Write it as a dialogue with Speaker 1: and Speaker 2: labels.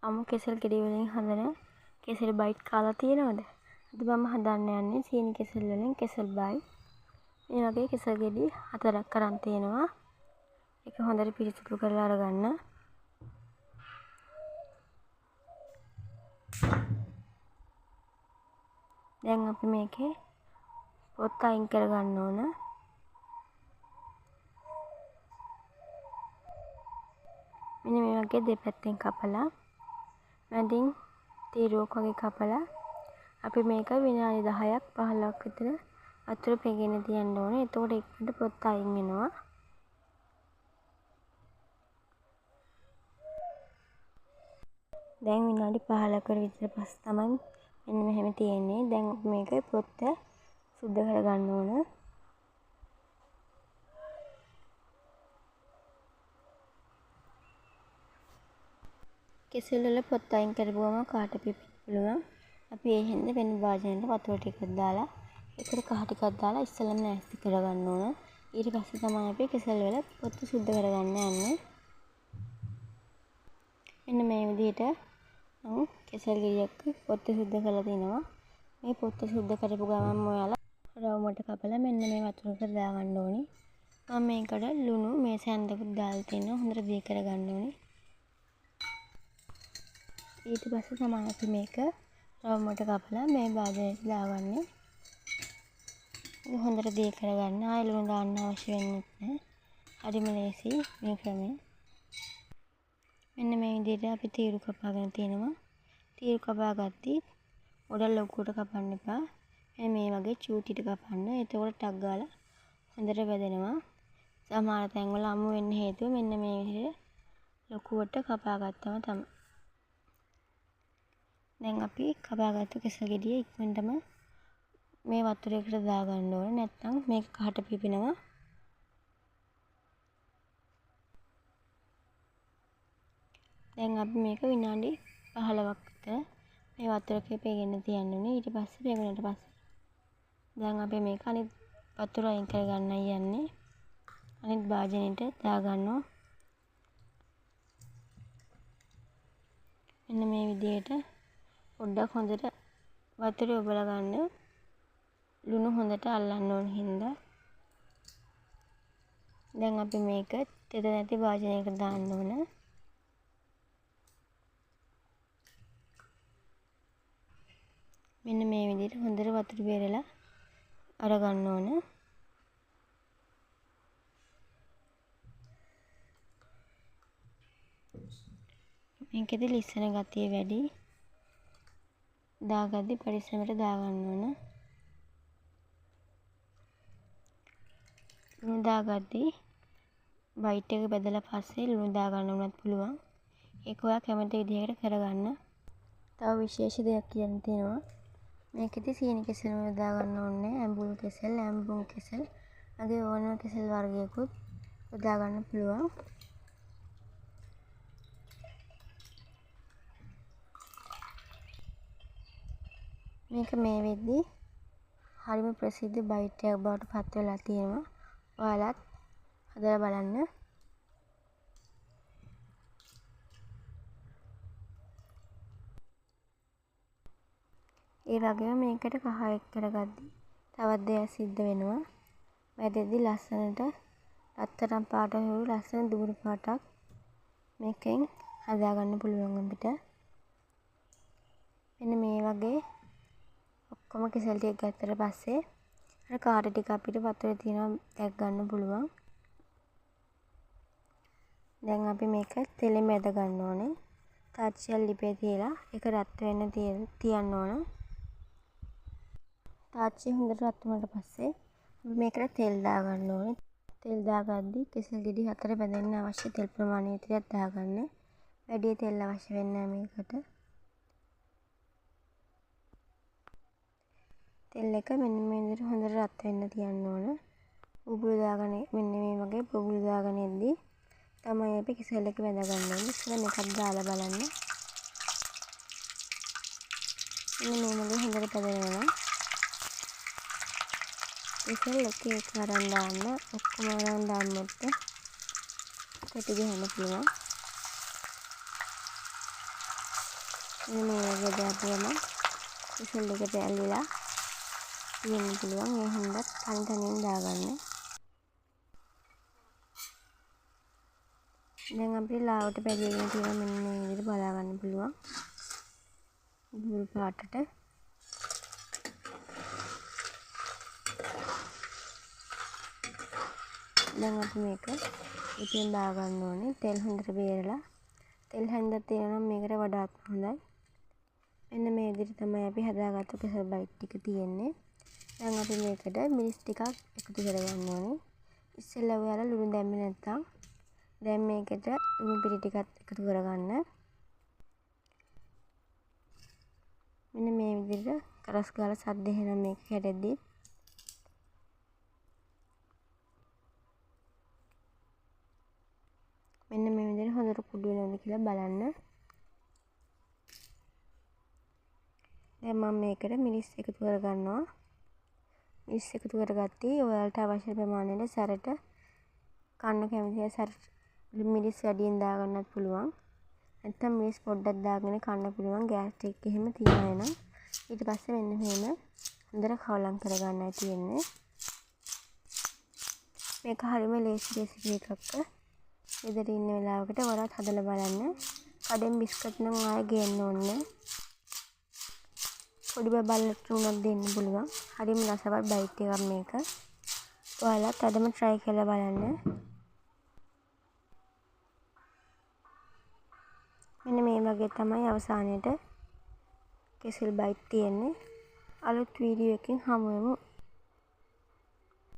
Speaker 1: අමු කෙසෙල් ගෙඩි වලින් හදන කෙසෙල් බයිට් කාලා තියෙනවද? අද මම හදන්න යන්නේ සීනි කෙසෙල් වලින් කෙසෙල් බයිට්. මේ වගේ කෙසෙල් ගෙඩි 4ක් අරන් තියෙනවා. ඒක හොඳට පිරිසිදු කරලා අරගන්න. දැන් අපි මේකේ පොත් අයින් කරගන්න ඕන. මෙන්න මේ වගේ දෙපැත්තෙන් කපලා මැදින් තීරුවක් වගේ කපලා අපි මේක විනාඩි 10ක් 15ක් විතර වතුර පෙගෙන්න තියන්න ඕනේ. එතකොට ඉක්මනට පොත් අයින් වෙනවා. දැන් විනාඩි 15ක විතර පස්සේ තමයි මෙන්න මෙහෙම තියෙන්නේ. දැන් මේක පොත් සුද්ධ කරගන්න ඕන. කෙසෙල් වල පොත් අයින් කරපුවම කාට පිපෙන්න පුළුවන්. අපි ඒ හින්දා වෙන භාජනයකට වතුර ටිකක් දාලා ඒකට කහ ටිකක් දාලා ඉස්සෙල්ලාම නැස්ති කරගන්න ඕන. ඊට පස්සේ තමයි අපි කෙසෙල් වල පොත් සුද්ධ කරගන්න යන්නේ. මෙන්න මේ විදිහට මම කෙසෙල් ගෙඩියක් පොත් සුද්ධ කරලා තිනවා. මේ පොත් සුද්ධ කරපු ගමන් ඔයාලා රවුමට කපලා මෙන්න මේ වතුරකට දාගන්න ඕනේ. මම මේකට ලුණු මේ සැන්දකුත් දාලා තිනවා. හොඳට බී කරගන්න ඕනේ. ඊට පස්සේ තමයි අපි මේක රවුමට කපලා මේ භාජනයට දාගන්නේ. ඒක හොඳට බී කරගන්න. ආයෙ ලුණු දාන්න අවශ්‍ය වෙන්නේ නැහැ. හරිම ලේසි මේ ක්‍රමය. මෙන්න මේ විදිහට අපි තීරු කපාගෙන තිනවා. තීරු කපා ගත්තී උඩ ලොකුට කපන්න එපා. මේ වගේ චූටිට කපන්න. එතකොට ටක් ගාලා හොඳට වැදෙනවා. සමහර තැන්වල අමු වෙන්න හේතුව මෙන්න මේ විදිහට ලොකුවට කපා ගත්තම තමයි. දැන් අපි කපාගත්තු කෙසෙල් ගෙඩිය ඉක්මනටම මේ වතුරේකට දාගන්න ඕනේ. නැත්නම් මේක කහට පිපෙනවා. දැන් අපි මේක විනාඩි 15ක් විතර මේ වතුරේ පෙගෙන්න තියන්න ඕනේ. ඊට පස්සේ පෙගුණාට පස්සේ දැන් අපි මේක අනිත් වතුර අයින් කරගන්නයි යන්නේ. අනිත් භාජනෙට දාගන්නවා. මෙන්න මේ විදිහට පොඩ්ඩක් හොඳට වතුරේ ඔබලා ගන්න. ලුණු හොඳට අල්ලන්න ඕන හින්දා. දැන් අපි මේක තෙත නැති භාජනයකට දාන්න ඕන. මෙන්න මේ විදිහට හොඳට වතුර බේරලා අරගන්න ඕන. මේකෙදි ලිස්සන ගතිය වැඩි. දාගද්දි පරිස්සමට දාගන්න ඕන. ලුණු දාගද්දි බයිට් එක බෙදලා පස්සේ ලුණු දාගන්න උනත් පුළුවන්. ඒක ඔයා කැමති විදිහකට කරගන්න. තව විශේෂ දෙයක් කියන්න තියෙනවා. මේකෙදි සීනි කෙසෙල් වල දාගන්න ඕනේ. ඇඹුල් කෙසෙල්, ඇඹුම් කෙසෙල්, අගේ ඕනම කෙසෙල් වර්ගයකුත් යොදා ගන්න පුළුවන්. මේක මේ වෙද්දි හරිම ප්‍රසිද්ධ බයිට් එකක් බවට පත් වෙලා තියෙනවා. ඔයාලත් හදලා බලන්න. ඒ වගේම මේකට කහ එක් කරගද්දි තවත් දෙයක් සිද්ධ වෙනවා. වැදෙද්දි ලස්සනට රත්තරන් පාට හුරු ලස්සන දුඹුරු පාටක් මේකෙන් හදාගන්න පුළුවන් අපිට. මෙන්න මේ වගේ ඔක්කොම කෙසෙල් ටික ගත්තට පස්සේ අර කාට ටික අපිට වතුරේ තියෙනවා දැක් ගන්න පුළුවන්. දැන් අපි මේක තෙලෙන් බෙද ගන්න ඕනේ. තාච්චියක් ලිපේ තියලා ඒක රත් වෙන්න තියන්න ඕන. තාච්චිය හොඳට රත් වුණාට පස්සේ අපි මේකට තෙල් දාගන්න ඕනේ. තෙල් දාගද්දි කෙසෙල් ගෙඩි 4 බෙදෙන්න අවශ්‍ය තෙල් ප්‍රමාණය විතරක් දාගන්න. වැඩි තෙල් අවශ්‍ය වෙන්නේ නැහැ මේකට. තෙල් එක මෙන්න මේ විදිහට හොඳට රත් වෙන්න තියන්න ඕන. බුබුලු දාගෙන මෙන්න මේ වගේ බුබුලු දාගෙන එද්දි තමයි අපි කෙසෙල් එක බෙද ගන්න ඕනේ. ඉතින් මේකත් දාලා බලන්න. මෙන්න මේ වගේ හොඳට බෙදෙනවා. කෙසෙල් එක අරන් දාන්න. ඔක්කොම අරන් දාන්නත් කොටි ගහන්න පුළුවන්. මෙන්න මේ වගේ දාපුවම කෙසෙල් එකට ඇලිලා තියෙන්න පුළුවන්. ඒ හින්දා තනි තනියෙන් දාගන්න. දැන් අපිට ලාවට පැදීගෙන තියෙනවා. මෙන්න මේ විදිහට බලා ගන්න පුළුවන්. බුල් පාටට දැන් අපි මේක ඉතින් දා ගන්න ඕනේ. තෙල් හොඳට බේරලා. තෙල් හැන්දක් තියෙනවා නම් මේකට වඩාත් හොඳයි. මෙන්න මේ විදිහට තමයි අපි හදාගත්තු කෙසෙල් බයිට් ටික තියෙන්නේ. දැන් අපි මේකට මිරිස් ටිකක් එකතු කරගන්න ඕනේ. ඉස්සෙල්ලා ඔයාලා ලුණු දැම්මේ නැත්තම් දැන් මේකට ලුණු පිටි ටිකක් එකතු කරගන්න. මෙන්න මේ විදිහට කරස් ගාලා සද්ද එහෙනම් මේක කැඩෙද්දි මෙන්න මේ විදිහට හොඳට කුඩු වෙනවද කියලා බලන්න. දැන් මම මේකට මිරිස් එකතු කරගන්නවා. මිරිස් එකතු කරගත්තී ඔයාලට අවශ්‍ය ප්‍රමාණයට සැරට කන්න කැමති සැරට මිරිස් වැඩියෙන් දාගන්නත් පුළුවන්. නැත්නම් මිරිස් පොඩ්ඩක් දාගෙන කන්න පුළුවන් ගෑස්ට්‍රික් එහෙම තියන අය නම්. ඊට පස්සේ මෙන්න මෙහෙම හොඳට කවලම් කරගන්නයි තියෙන්නේ. මේක හරියම ලේසි රෙසිපි එකක්. ගෙදර ඉන්න වෙලාවකට වරත් හදලා බලන්න. කඩෙන් බිස්කට් නම් ආයෙ ගේන්න ඕනේ. පොඩි බබල්ලට උනත් දෙන්න පුළුවන්. හරියම රසවත් බයිට් එකක් මේක. ඔයාලත් අදම try කරලා බලන්න. මෙන්න මේ වගේ තමයි අවසානයේට කෙසෙල් බයිට් තියෙන්නේ. අලුත් වීඩියෝ එකකින් හමු වෙමු.